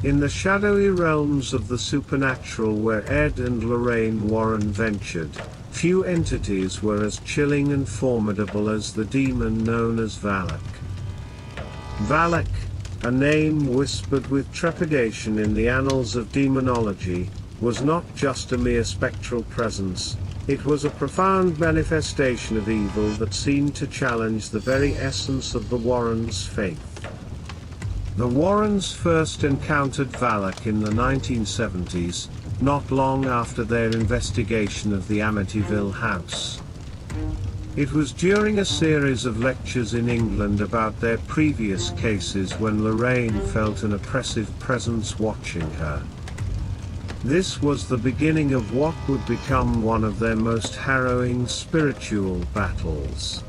In the shadowy realms of the supernatural where Ed and Lorraine Warren ventured, few entities were as chilling and formidable as the demon known as Valak. Valak, a name whispered with trepidation in the annals of demonology, was not just a mere spectral presence, it was a profound manifestation of evil that seemed to challenge the very essence of the Warrens' faith. The Warrens first encountered Valak in the 1970s, not long after their investigation of the Amityville house. It was during a series of lectures in England about their previous cases when Lorraine felt an oppressive presence watching her. This was the beginning of what would become one of their most harrowing spiritual battles.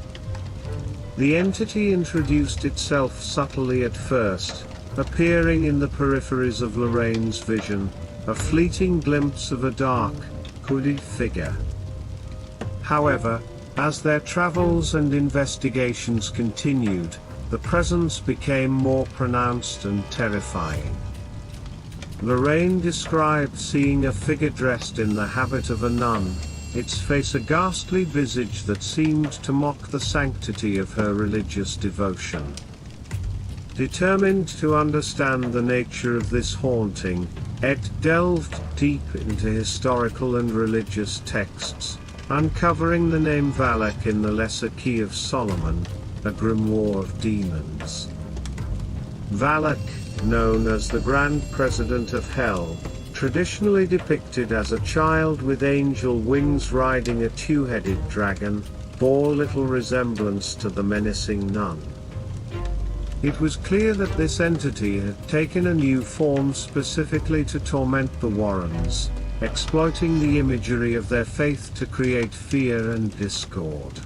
The entity introduced itself subtly at first, appearing in the peripheries of Lorraine's vision, a fleeting glimpse of a dark, hooded figure. However, as their travels and investigations continued, the presence became more pronounced and terrifying. Lorraine described seeing a figure dressed in the habit of a nun, its face a ghastly visage that seemed to mock the sanctity of her religious devotion. Determined to understand the nature of this haunting, Ed delved deep into historical and religious texts, uncovering the name Valak in the Lesser Key of Solomon, a grimoire of demons. Valak, known as the Grand President of Hell, traditionally depicted as a child with angel wings riding a two-headed dragon, bore little resemblance to the menacing nun. It was clear that this entity had taken a new form specifically to torment the Warrens, exploiting the imagery of their faith to create fear and discord.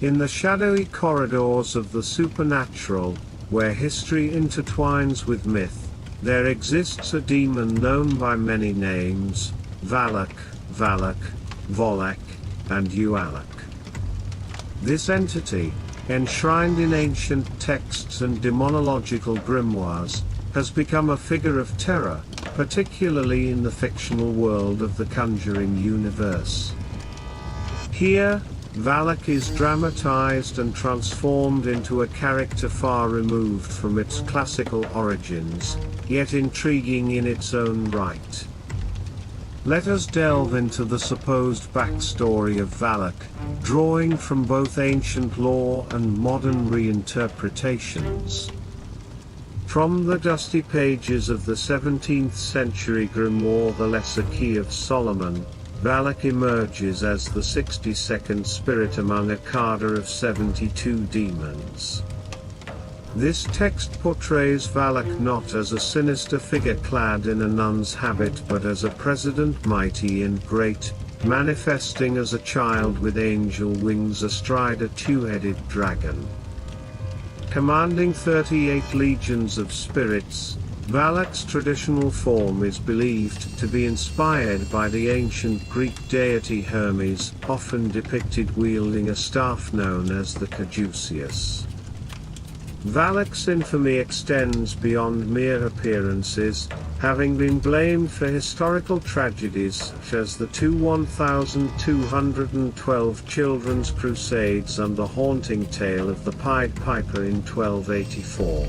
In the shadowy corridors of the supernatural, where history intertwines with myth, there exists a demon known by many names: Valak, Valak, Volak, and Ualak. This entity, enshrined in ancient texts and demonological grimoires, has become a figure of terror, particularly in the fictional world of the Conjuring universe. Here, Valak is dramatized and transformed into a character far removed from its classical origins, yet intriguing in its own right. Let us delve into the supposed backstory of Valak, drawing from both ancient lore and modern reinterpretations. From the dusty pages of the 17th century grimoire The Lesser Key of Solomon, Valak emerges as the 62nd spirit among a cadre of 72 demons. This text portrays Valak not as a sinister figure clad in a nun's habit but as a president mighty and great, manifesting as a child with angel wings astride a two-headed dragon. Commanding 38 legions of spirits, Valak's traditional form is believed to be inspired by the ancient Greek deity Hermes, often depicted wielding a staff known as the caduceus. Valak's infamy extends beyond mere appearances, having been blamed for historical tragedies such as the 1212 Children's Crusades and the haunting tale of the Pied Piper in 1284.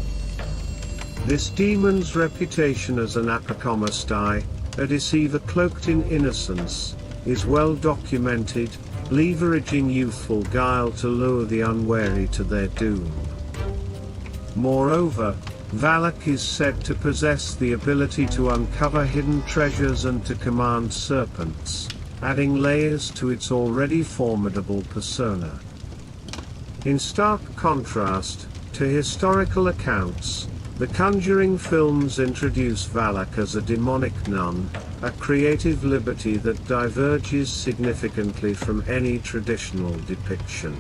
This demon's reputation as an apocomystai, a deceiver cloaked in innocence, is well documented, leveraging youthful guile to lure the unwary to their doom. Moreover, Valak is said to possess the ability to uncover hidden treasures and to command serpents, adding layers to its already formidable persona. In stark contrast to historical accounts, the Conjuring films introduce Valak as a demonic nun, a creative liberty that diverges significantly from any traditional depiction.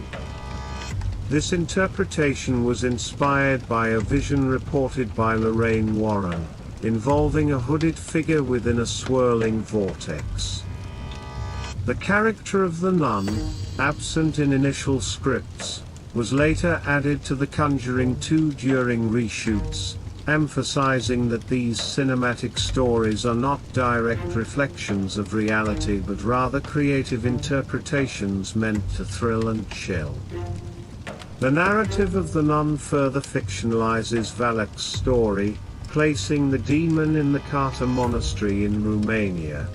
This interpretation was inspired by a vision reported by Lorraine Warren, involving a hooded figure within a swirling vortex. The character of the nun, absent in initial scripts, was later added to The Conjuring 2 during reshoots, emphasizing that these cinematic stories are not direct reflections of reality but rather creative interpretations meant to thrill and chill. The narrative of the nun further fictionalizes Valak's story, placing the demon in the Carter monastery in Romania.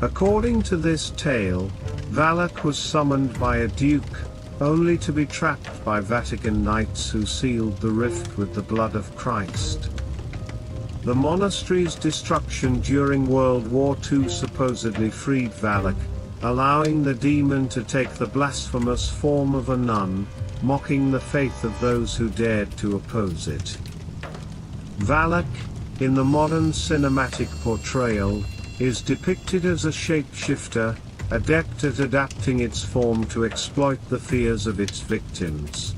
According to this tale, Valak was summoned by a duke, only to be trapped by Vatican knights who sealed the rift with the blood of Christ. The monastery's destruction during World War II supposedly freed Valak, allowing the demon to take the blasphemous form of a nun, mocking the faith of those who dared to oppose it. Valak, in the modern cinematic portrayal, is depicted as a shapeshifter, adept at adapting its form to exploit the fears of its victims.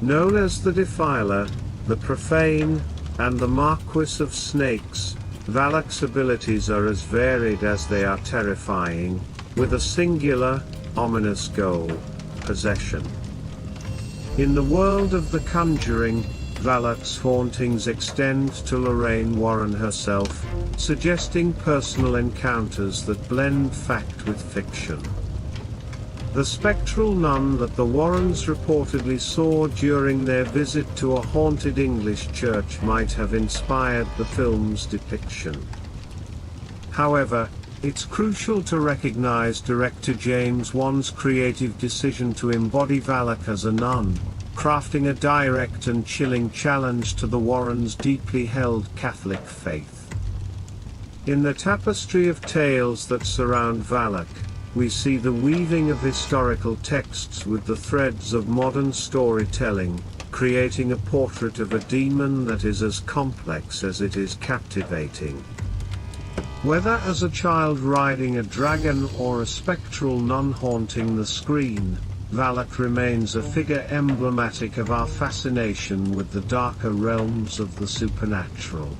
Known as the Defiler, the Profane, and the Marquis of Snakes, Valak's abilities are as varied as they are terrifying, with a singular, ominous goal: possession. In the world of The Conjuring, Valak's hauntings extend to Lorraine Warren herself, suggesting personal encounters that blend fact with fiction. The spectral nun that the Warrens reportedly saw during their visit to a haunted English church might have inspired the film's depiction. However, it's crucial to recognize director James Wan's creative decision to embody Valak as a nun, crafting a direct and chilling challenge to the Warrens' deeply held Catholic faith. In the tapestry of tales that surround Valak, we see the weaving of historical texts with the threads of modern storytelling, creating a portrait of a demon that is as complex as it is captivating. Whether as a child riding a dragon or a spectral nun haunting the screen, Valak remains a figure emblematic of our fascination with the darker realms of the supernatural.